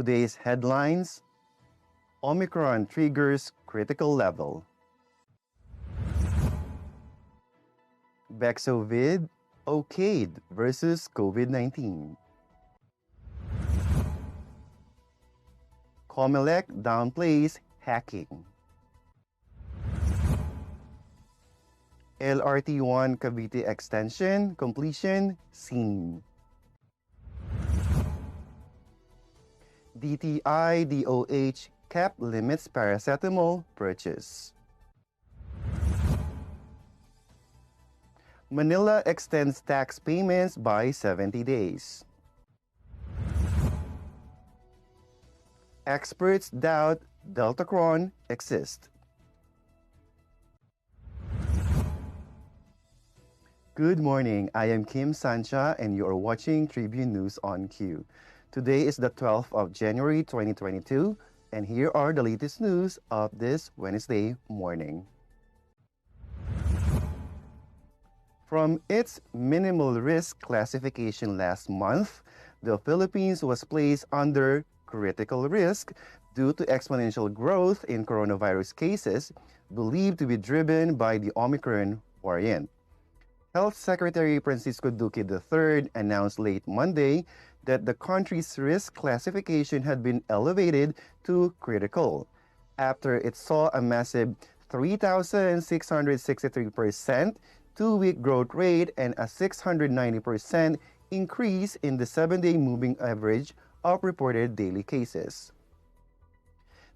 Today's headlines: Omicron triggers critical level. Bexovid okayed versus COVID-19. COMELEC downplays hacking. LRT-1 Cavite extension completion seen. DTI DOH cap limits paracetamol purchase. Manila extends tax payments by 70 days. Experts doubt Deltacron exists. Good morning, I am Kim Sancha and you are watching Tribune News on Q. Today is the 12th of January 2022 and here are the latest news of this Wednesday morning. From its minimal risk classification last month, the Philippines was placed under critical risk due to exponential growth in coronavirus cases believed to be driven by the Omicron variant. Health Secretary Francisco Duque III announced late Monday that the country's risk classification had been elevated to critical after it saw a massive 3,663% two-week growth rate and a 690% increase in the 7-day moving average of reported daily cases.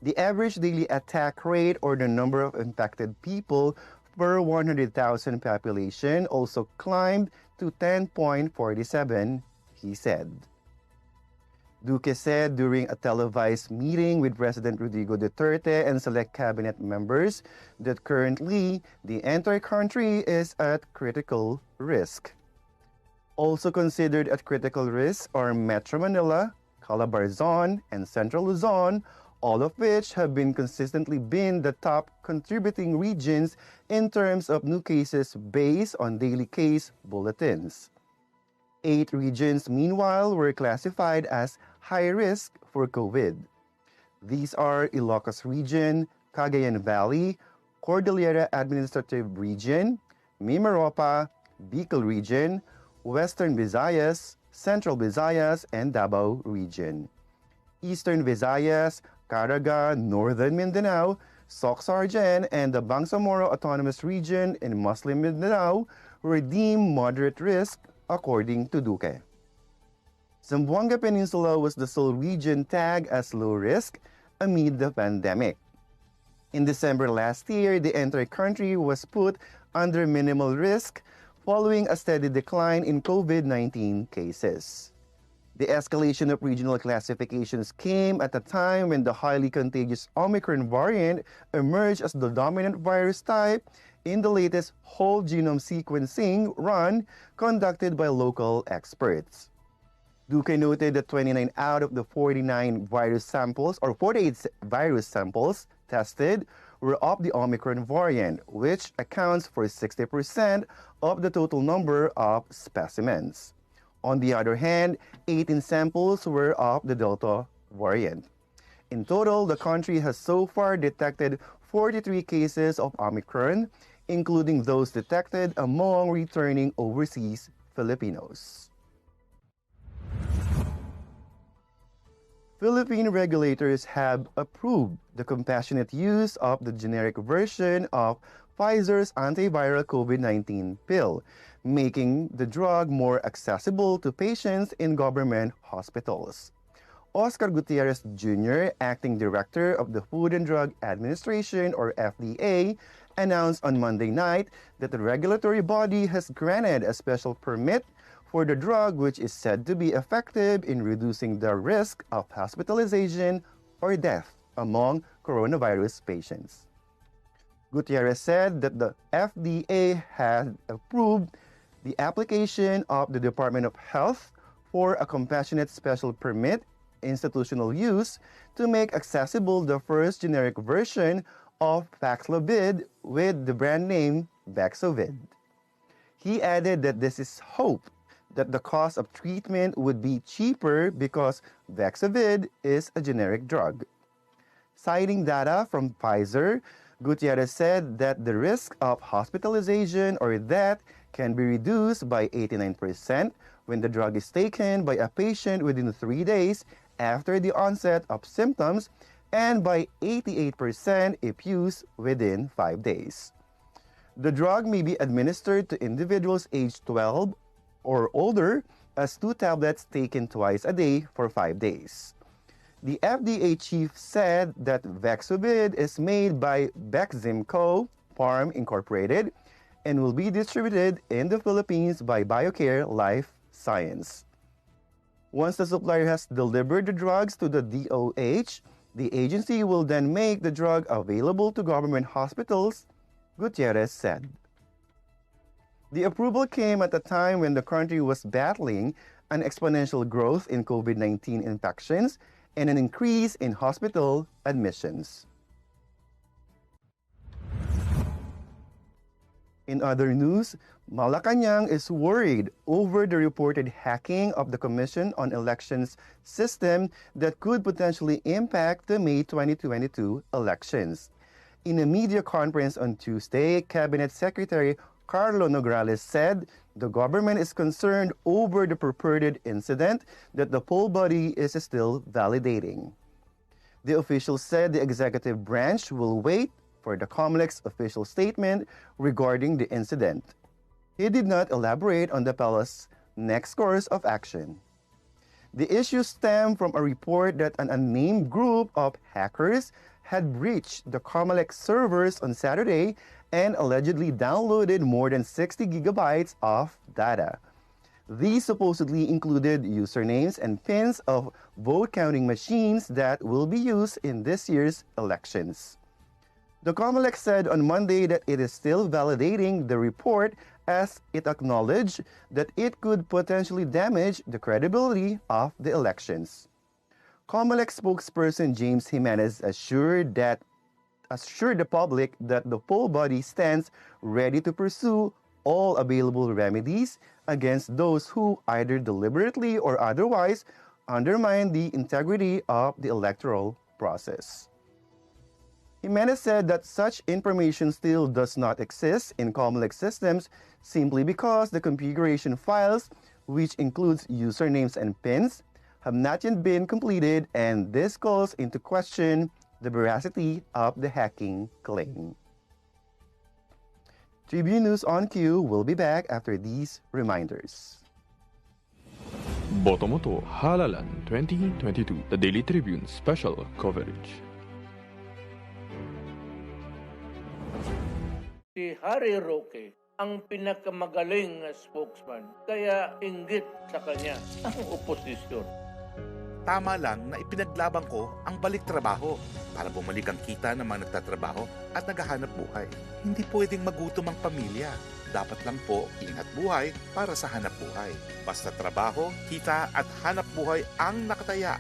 The average daily attack rate, or the number of infected people per 100,000 population, also climbed to 10.47, he said. Duque said during a televised meeting with President Rodrigo Duterte and select cabinet members that currently the entire country is at critical risk. Also considered at critical risk are Metro Manila, Calabarzon, and Central Luzon, all of which have consistently been the top contributing regions in terms of new cases based on daily case bulletins. 8 regions, meanwhile, were classified as high risk for COVID. These are Ilocos Region, Cagayan Valley, Cordillera Administrative Region, Mimaropa, Bicol Region, Western Visayas, Central Visayas, and Davao Region. Eastern Visayas, Caraga, Northern Mindanao, Soc-Sargen, and the Bangsamoro Autonomous Region in Muslim Mindanao were deemed moderate risk, according to Duque. Zamboanga Peninsula was the sole region tagged as low risk amid the pandemic. In December last year, the entire country was put under minimal risk following a steady decline in COVID-19 cases. The escalation of regional classifications came at a time when the highly contagious Omicron variant emerged as the dominant virus type in the latest whole genome sequencing run conducted by local experts. Duque noted that 29 out of the 48 virus samples tested were of the Omicron variant, which accounts for 60% of the total number of specimens. On the other hand, 18 samples were of the Delta variant. In total, the country has so far detected 43 cases of Omicron, including those detected among returning overseas Filipinos. Philippine regulators have approved the compassionate use of the generic version of Pfizer's antiviral COVID-19 pill, making the drug more accessible to patients in government hospitals. Oscar Gutierrez Jr., acting director of the Food and Drug Administration, or FDA, announced on Monday night that the regulatory body has granted a special permit for the drug, which is said to be effective in reducing the risk of hospitalization or death among coronavirus patients. Gutierrez said that the FDA had approved the application of the Department of Health for a compassionate special permit institutional use to make accessible the first generic version of Paxlovid with the brand name Bexovid. He added that this is hope that the cost of treatment would be cheaper because Bexovid is a generic drug. Citing data from Pfizer, Gutierrez said that the risk of hospitalization or death can be reduced by 89% when the drug is taken by a patient within 3 days after the onset of symptoms and by 88% if used within 5 days. The drug may be administered to individuals aged 12 or older as 2 tablets taken twice a day for 5 days. The FDA chief said that Bexovid is made by Beximco Farm Incorporated and will be distributed in the Philippines by BioCare Life Science. Once the supplier has delivered the drugs to the DOH, the agency will then make the drug available to government hospitals, Gutierrez said. The approval came at a time when the country was battling an exponential growth in COVID-19 infections and an increase in hospital admissions. In other news, Malacanang is worried over the reported hacking of the Commission on Elections system that could potentially impact the May 2022 elections. In a media conference on Tuesday, Cabinet Secretary Carlo Nograles said the government is concerned over the purported incident that the poll body is still validating. The official said the executive branch will wait for the COMELEC's official statement regarding the incident. He did not elaborate on the palace's next course of action. The issue stemmed from a report that an unnamed group of hackers had breached the COMELEC servers on Saturday and allegedly downloaded more than 60 gigabytes of data. These supposedly included usernames and pins of vote-counting machines that will be used in this year's elections. The COMELEC said on Monday that it is still validating the report as it acknowledged that it could potentially damage the credibility of the elections. COMELEC spokesperson James Jimenez assured the public that the poll body stands ready to pursue all available remedies against those who either deliberately or otherwise undermine the integrity of the electoral process. Jimenez said that such information still does not exist in COMELEC systems simply because the configuration files, which includes usernames and pins, have not yet been completed, and this calls into question the veracity of the hacking claim. Tribune News on Q will be back after these reminders. Botomoto Halalan 2022, the Daily Tribune special coverage. Si Harry Roque ang pinakamagaling na spokesman, kaya inggit sa kanya ang oposisyon. Tama lang na ipinaglaban ko ang balik trabaho para bumalik ang kita ng mga nagtatrabaho at naghahanap buhay. Hindi pwedeng magutom ang pamilya. Dapat lang po ingat buhay para sa hanap buhay. Basta trabaho, kita at hanap buhay ang nakataya.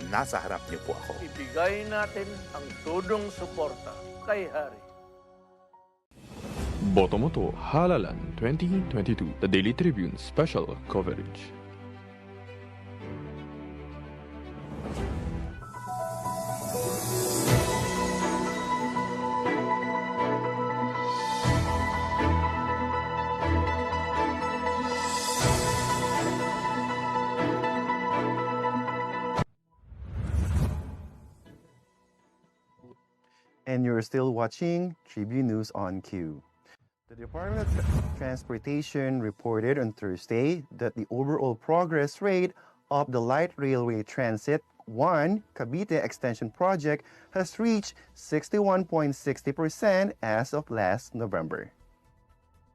Nasa harap niyo po ako. Ibigay natin ang tudong suporta kay Harry. Botomoto Halalan 2022, the Daily Tribune special coverage. And you're still watching Tribune News on Q. The Department of Transportation reported on Thursday that the overall progress rate of the Light Railway Transit 1 Cavite Extension Project has reached 61.60% as of last November.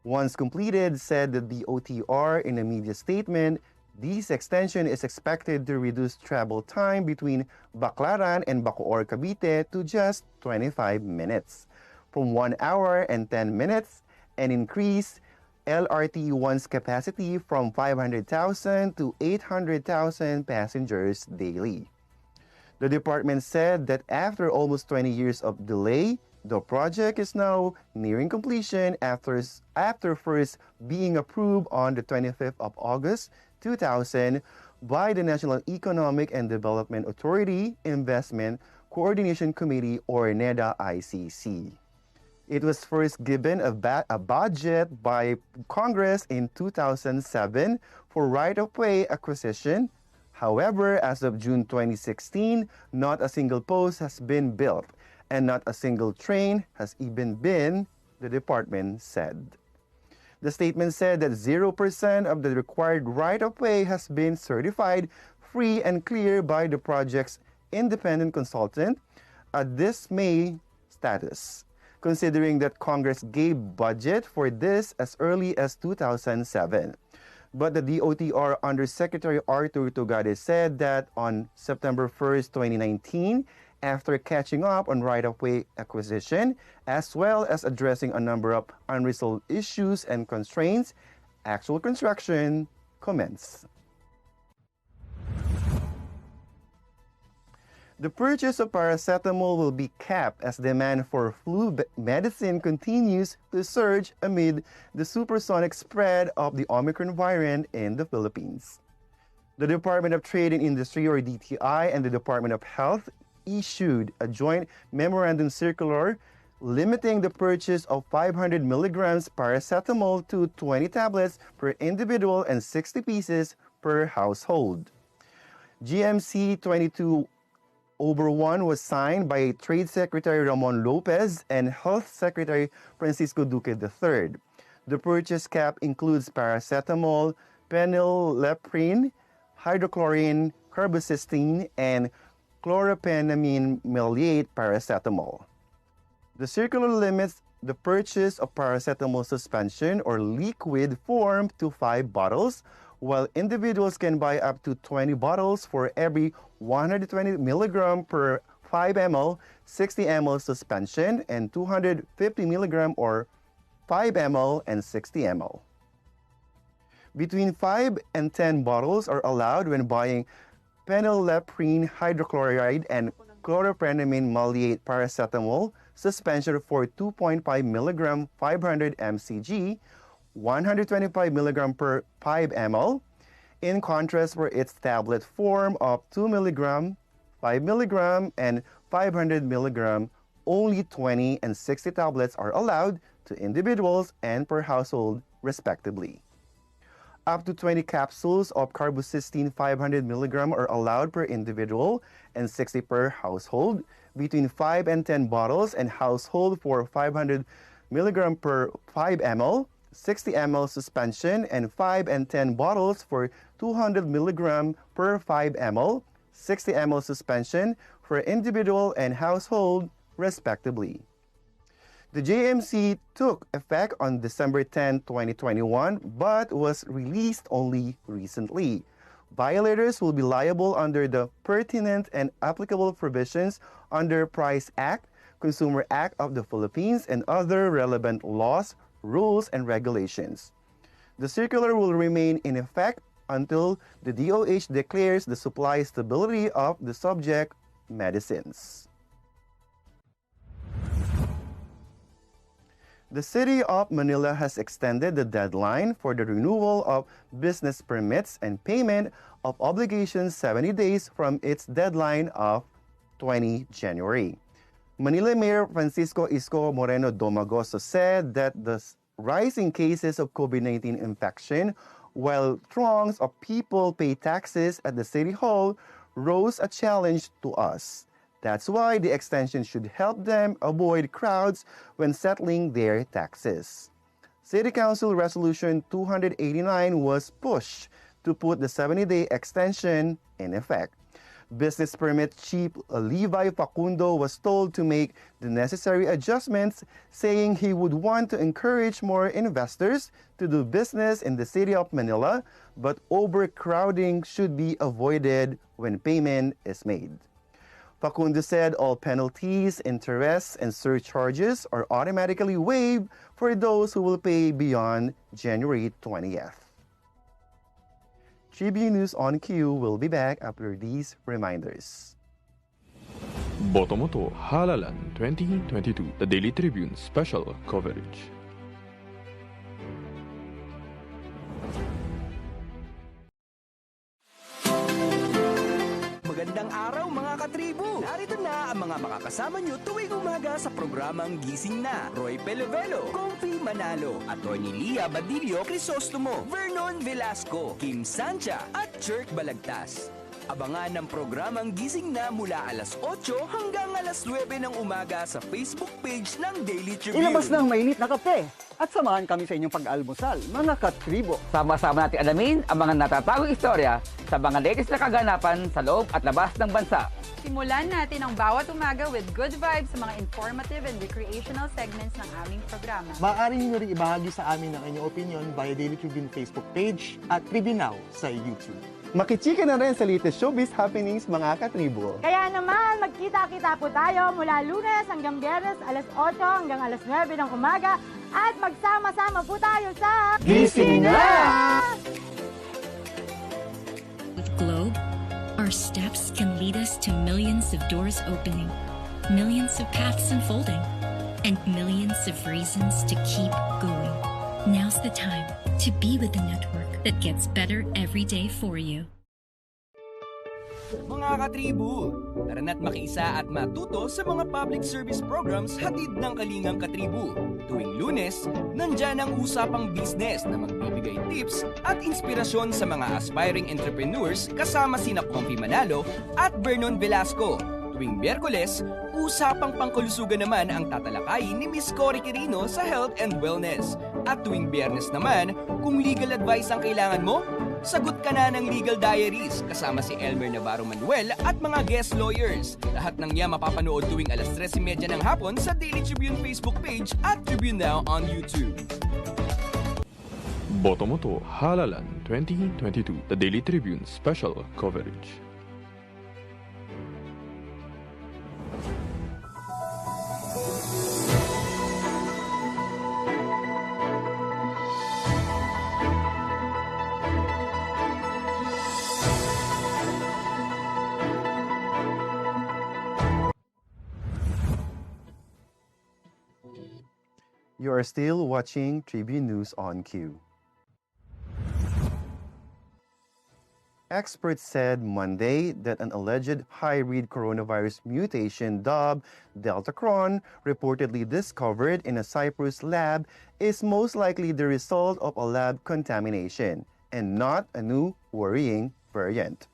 Once completed, said the DOTR in a media statement, this extension is expected to reduce travel time between Baclaran and Bacoor, Cavite to just 25 minutes, from 1 hour and 10 minutes, and increase LRT-1's capacity from 500,000 to 800,000 passengers daily. The department said that after almost 20 years of delay, The project is now nearing completion after first being approved on the 25th of August 2000 by the National Economic and Development Authority Investment Coordination Committee, or NEDA-ICC. It was first given a budget by Congress in 2007 for right-of-way acquisition. However, as of June 2016, not a single post has been built and not a single train has even been, the department said. The statement said that 0% of the required right-of-way has been certified free and clear by the project's independent consultant, a dismay status, considering that Congress gave budget for this as early as 2007. But the DOTR Undersecretary Arthur Tugade said that on September 1st, 2019, after catching up on right-of-way acquisition, as well as addressing a number of unresolved issues and constraints, actual construction commenced. The purchase of paracetamol will be capped as demand for flu medicine continues to surge amid the supersonic spread of the Omicron variant in the Philippines. The Department of Trade and Industry, or DTI, and the Department of Health issued a joint memorandum circular limiting the purchase of 500 milligrams paracetamol to 20 tablets per individual and 60 pieces per household. GMC 22/1 was signed by Trade Secretary Ramon Lopez and Health Secretary Francisco Duque III. The purchase cap includes paracetamol, phenylephrine, hydrochlorine, carbocysteine, and chlorpheniramine maleate paracetamol. The circular limits the purchase of paracetamol suspension or liquid form to 5 bottles, while individuals can buy up to 20 bottles for every 120 milligram per 5 ml, 60 ml suspension, and 250 milligram or 5 ml and 60 ml. Between 5 and 10 bottles are allowed when buying phenylephrine hydrochloride and chlorpheniramine maleate paracetamol suspension for 2.5 milligram 500 mcg, 125 milligram per 5 ml. In contrast, for its tablet form of 2 milligram, 5 milligram, and 500 milligram, only 20 and 60 tablets are allowed to individuals and per household, respectively. Up to 20 capsules of carbocysteine 500 milligram are allowed per individual and 60 per household. Between 5 and 10 bottles and household for 500 milligram per 5 ml, 60 ml suspension, and 5 and 10 bottles for 200 milligram per 5 ml, 60 ml suspension for individual and household, respectively. The JMC took effect on December 10, 2021, but was released only recently. Violators will be liable under the pertinent and applicable provisions under Price Act, Consumer Act of the Philippines, and other relevant laws, rules, and regulations. The circular will remain in effect until the DOH declares the supply stability of the subject medicines. The City of Manila has extended the deadline for the renewal of business permits and payment of obligations 70 days from its deadline of 20 January. Manila Mayor Francisco Isko Moreno Domagoso said that the rise in cases of COVID-19 infection, while throngs of people pay taxes at the City Hall, rose a challenge to us. That's why the extension should help them avoid crowds when settling their taxes. City Council Resolution 289 was pushed to put the 70-day extension in effect. Business Permit Chief Levi Facundo was told to make the necessary adjustments, saying he would want to encourage more investors to do business in the City of Manila, but overcrowding should be avoided when payment is made. Facundo said all penalties, interests, and surcharges are automatically waived for those who will pay beyond January 20th. Tribune News on Q will be back after these reminders. Boto mo to, Halalan 2022, the Daily Tribune special coverage. Magandang araw mga katribu! Narito na ang mga makakasama nyo tuwing umaga sa programang Gising Na. Roy Pelevelo, Comfy Manalo, Atty. Lia Badillo Crisostomo, Vernon Velasco, Kim Sancha at Jerk Balagtas. Abangan ang programang Gising Na mula alas 8 hanggang alas 9 ng umaga sa Facebook page ng Daily Tribune. Ilabas na ang mainit na kape at samahan kami sa inyong pag-almusal, mga katribo. Sama-sama natin alamin ang mga natatagong istorya sa mga latest na kaganapan sa loob at labas ng bansa. Simulan natin ang bawat umaga with good vibes sa mga informative and recreational segments ng aming programa. Maaari niyo rin ibahagi sa amin ang inyong opinion via Daily Tribune Facebook page at Tribune Now sa YouTube. Makichika na rin sa latest showbiz happenings, mga katribo. Kaya naman, magkita-kita po tayo mula Lunes hanggang Biyernes, alas 8 hanggang alas 9 ng umaga at magsama-sama po tayo sa Gising Na! With Globe, our steps can lead us to millions of doors opening, millions of paths unfolding, and millions of reasons to keep going. Now's the time to be with the network that gets better every day for you. Mga katribu, tara na't makiisa at matuto sa mga public service programs hatid ng Kalingang Katribu. Tuwing Lunes, nandyan ang usapang business na magbibigay tips at inspirasyon sa mga aspiring entrepreneurs kasama sina Comfy Manalo at Vernon Velasco. Tuwing Miyerkules, usapang pangkalusugan naman ang tatalakayin ni Miss Cory Quirino sa Health and Wellness. At tuwing Biyernes naman, kung legal advice ang kailangan mo, sagot ka na ng Legal Diaries kasama si Elmer Navarro Manuel at mga guest lawyers. Lahat ng niya mapapanood tuwing alas 3:30 ng hapon sa Daily Tribune Facebook page at Tribune Now on YouTube. Boto mo to, Halalan 2022, the Daily Tribune special coverage. You are still watching Tribune News on Q. Experts said Monday that an alleged hybrid coronavirus mutation dubbed Deltacron, reportedly discovered in a Cyprus lab, is most likely the result of a lab contamination and not a new worrying variant.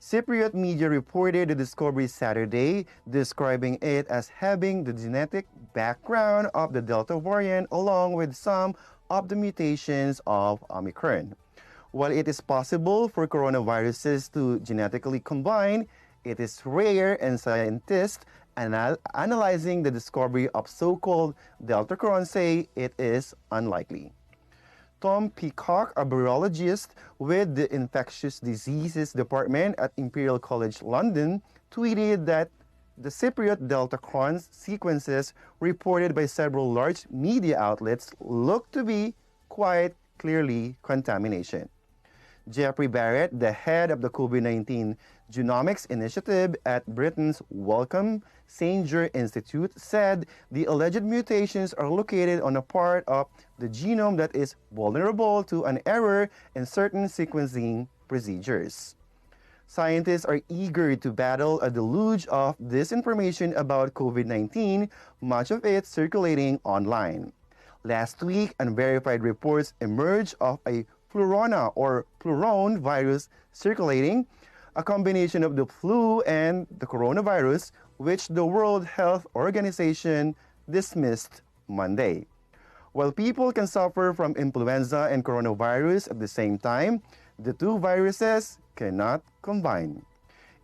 Cypriot media reported the discovery Saturday, describing it as having the genetic background of the Delta variant along with some of the mutations of Omicron. While it is possible for coronaviruses to genetically combine, it is rare, and scientists analyzing the discovery of so-called Deltacron say it is unlikely. Tom Peacock, a virologist with the Infectious Diseases Department at Imperial College London, tweeted that the Cypriot Deltacron sequences reported by several large media outlets look to be quite clearly contamination. Jeffrey Barrett, the head of the COVID-19 Genomics Initiative at Britain's Wellcome Sanger Institute, said the alleged mutations are located on a part of the genome that is vulnerable to an error in certain sequencing procedures. Scientists are eager to battle a deluge of disinformation about COVID-19, much of it circulating online. Last week, unverified reports emerged of a flurona or fluron virus circulating, a combination of the flu and the coronavirus, which the World Health Organization dismissed Monday. While people can suffer from influenza and coronavirus at the same time, the two viruses cannot combine.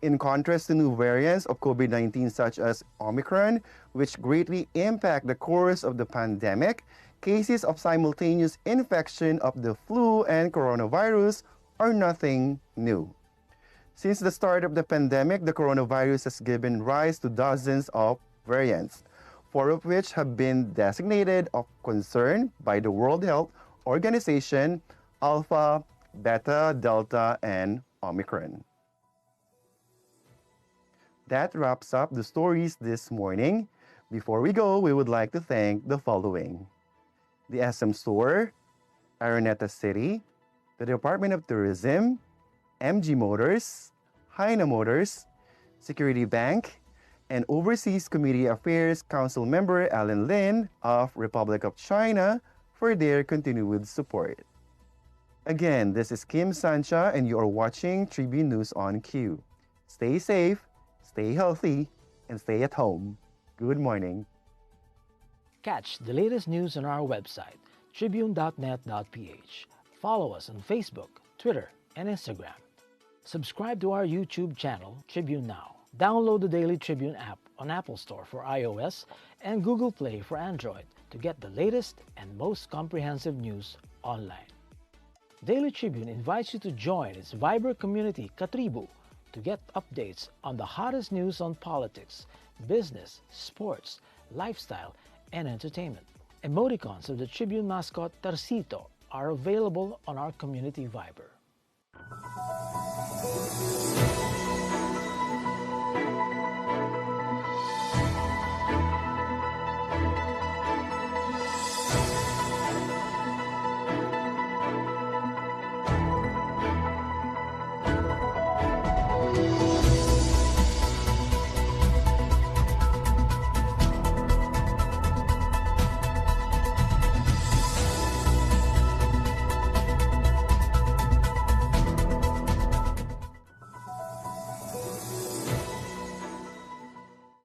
In contrast to new variants of COVID-19 such as Omicron, which greatly impact the course of the pandemic, cases of simultaneous infection of the flu and coronavirus are nothing new. Since the start of the pandemic, the coronavirus has given rise to dozens of variants, 4 of which have been designated of concern by the World Health Organization: Alpha, Beta, Delta, and Omicron. That wraps up the stories this morning. Before we go, we would like to thank the following: the SM Store, Araneta City, the Department of Tourism, MG Motors, Haina Motors, Security Bank, and Overseas Community Affairs Council member Alan Lin of Republic of China for their continued support. Again, this is Kim Sancha and you are watching Tribune News on Q. Stay safe, stay healthy, and stay at home. Good morning. Catch the latest news on our website, tribune.net.ph. Follow us on Facebook, Twitter, and Instagram. Subscribe to our YouTube channel, Tribune Now. Download the Daily Tribune app on Apple Store for iOS and Google Play for Android to get the latest and most comprehensive news online. Daily Tribune invites you to join its Viber community, Katribu, to get updates on the hottest news on politics, business, sports, lifestyle, and entertainment. Emoticons of the Tribune mascot Tarsito are available on our community Viber.